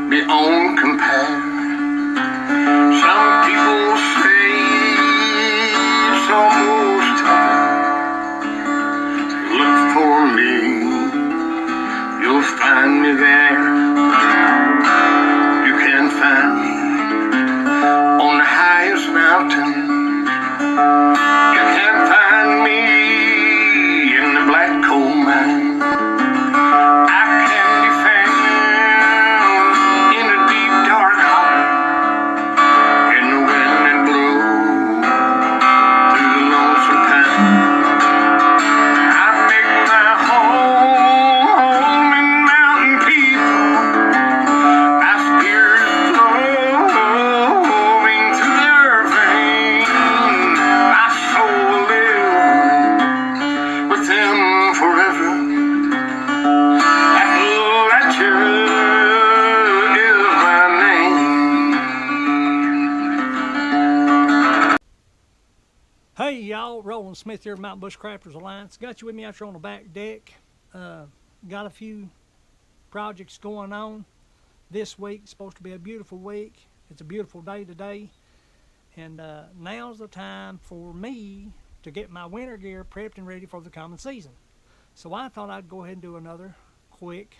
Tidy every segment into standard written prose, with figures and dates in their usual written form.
beyond compare. Some people say it's almost heaven. Look for me, you'll find me there. You can find me on the highest mountain. You can find me in the black coal mine. Hey y'all, Roland Smith here, Mountain Bush Crafters Alliance. Got you with me out here on the back deck. Got a few projects going on this week. It's supposed to be a beautiful week. It's a beautiful day today. And now's the time for me to get my winter gear prepped and ready for the coming season. So I thought I'd go ahead and do another quick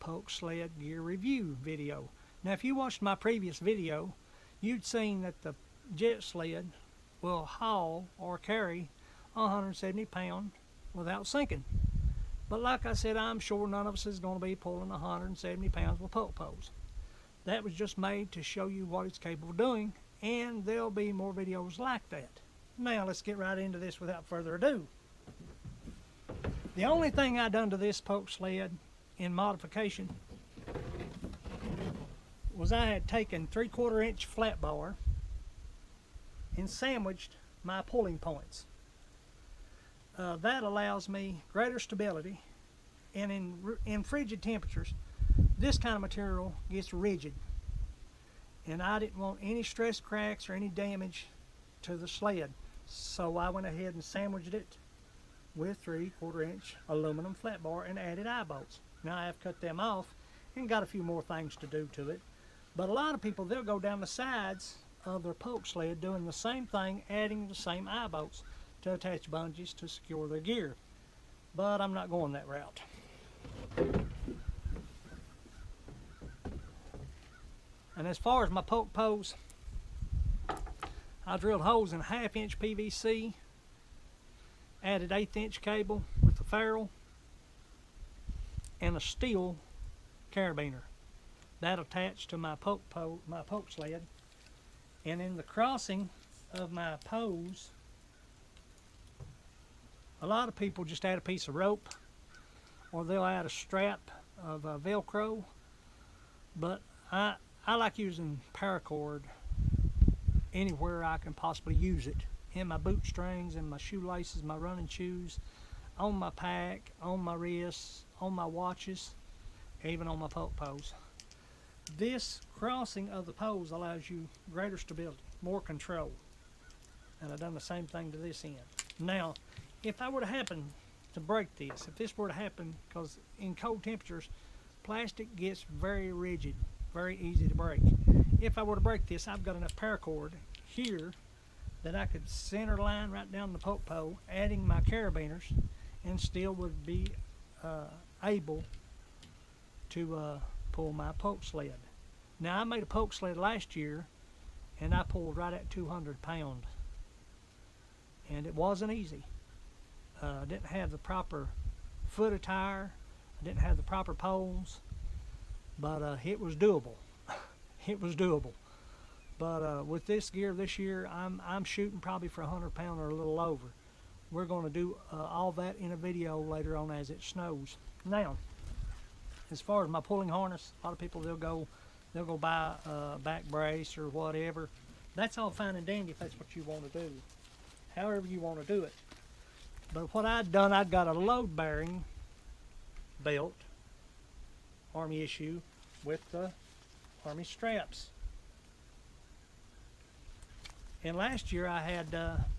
pulk sled gear review video. Now if you watched my previous video, you'd seen that the jet sled will haul or carry 170 pounds without sinking. But like I said, I'm sure none of us is going to be pulling 170 pounds with pulk poles. That was just made to show you what it's capable of doing, and there'll be more videos like that. Now let's get right into this without further ado. The only thing I done to this pulk sled in modification was I had taken 3/4 inch flat bar and sandwiched my pulling points. That allows me greater stability, and in frigid temperatures this kind of material gets rigid, and I didn't want any stress cracks or any damage to the sled, so I went ahead and sandwiched it with 3/4 inch aluminum flat bar and added eye bolts. Now I have cut them off and got a few more things to do to it, but a lot of people, they'll go down the sides of their pulk sled doing the same thing, adding the same eye bolts to attach bungees to secure their gear. But I'm not going that route. And as far as my pulk poles, I drilled holes in 1/2 inch PVC, added 1/8 inch cable with a ferrule and a steel carabiner. That attached to my pulk sled. And in the crossing of my poles, a lot of people just add a piece of rope, or they'll add a strap of Velcro, but I like using paracord anywhere I can possibly use it. In my boot strings, in my shoelaces, my running shoes, on my pack, on my wrists, on my watches, even on my pulk poles. This crossing of the poles allows you greater stability, more control. And I've done the same thing to this end. Now, if I were to happen to break this, if this were to happen, because in cold temperatures, plastic gets very rigid, very easy to break. If I were to break this, I've got enough paracord here that I could center line right down the pulk pole, adding my carabiners, and still would be able to pull my pulk sled. Now I made a pulk sled last year and I pulled right at 200 pounds, and it wasn't easy. I didn't have the proper foot attire, I didn't have the proper poles, but it was doable. It was doable. But with this gear this year, I'm shooting probably for 100 pounds or a little over. We're going to do all that in a video later on as it snows. Now, as far as my pulling harness, a lot of people they'll go buy a back brace or whatever. That's all fine and dandy if that's what you want to do, however you want to do it. But what I'd done, I'd got a load bearing belt, Army issue, with the Army straps. And last year I had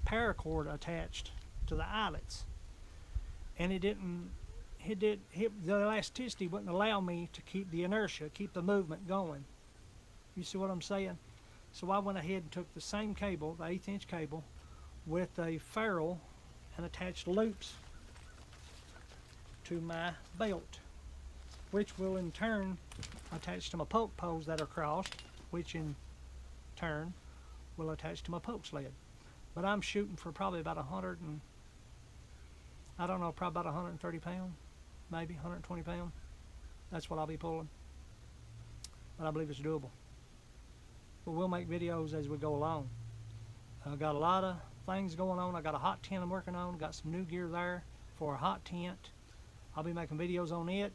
paracord attached to the eyelets, and it didn't the elasticity wouldn't allow me to keep the inertia, keep the movement going. You see what I'm saying? So I went ahead and took the same cable, the 1/8 inch cable, with a ferrule and attached loops to my belt, which will in turn attach to my pulk poles that are crossed, which in turn will attach to my pulk sled. But I'm shooting for probably about 100 and, I don't know, probably about 130 pounds, maybe 120 pounds. That's what I'll be pulling. But I believe it's doable. But we'll make videos as we go along. I've got a lot of things going on. I got a hot tent I'm working on. Got some new gear there for a hot tent. I'll be making videos on it.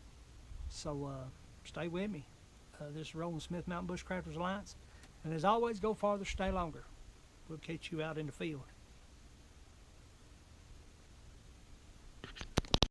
So stay with me. This is Roland Smith Mountain Bushcrafters Alliance. And as always, go farther, stay longer. We'll catch you out in the field.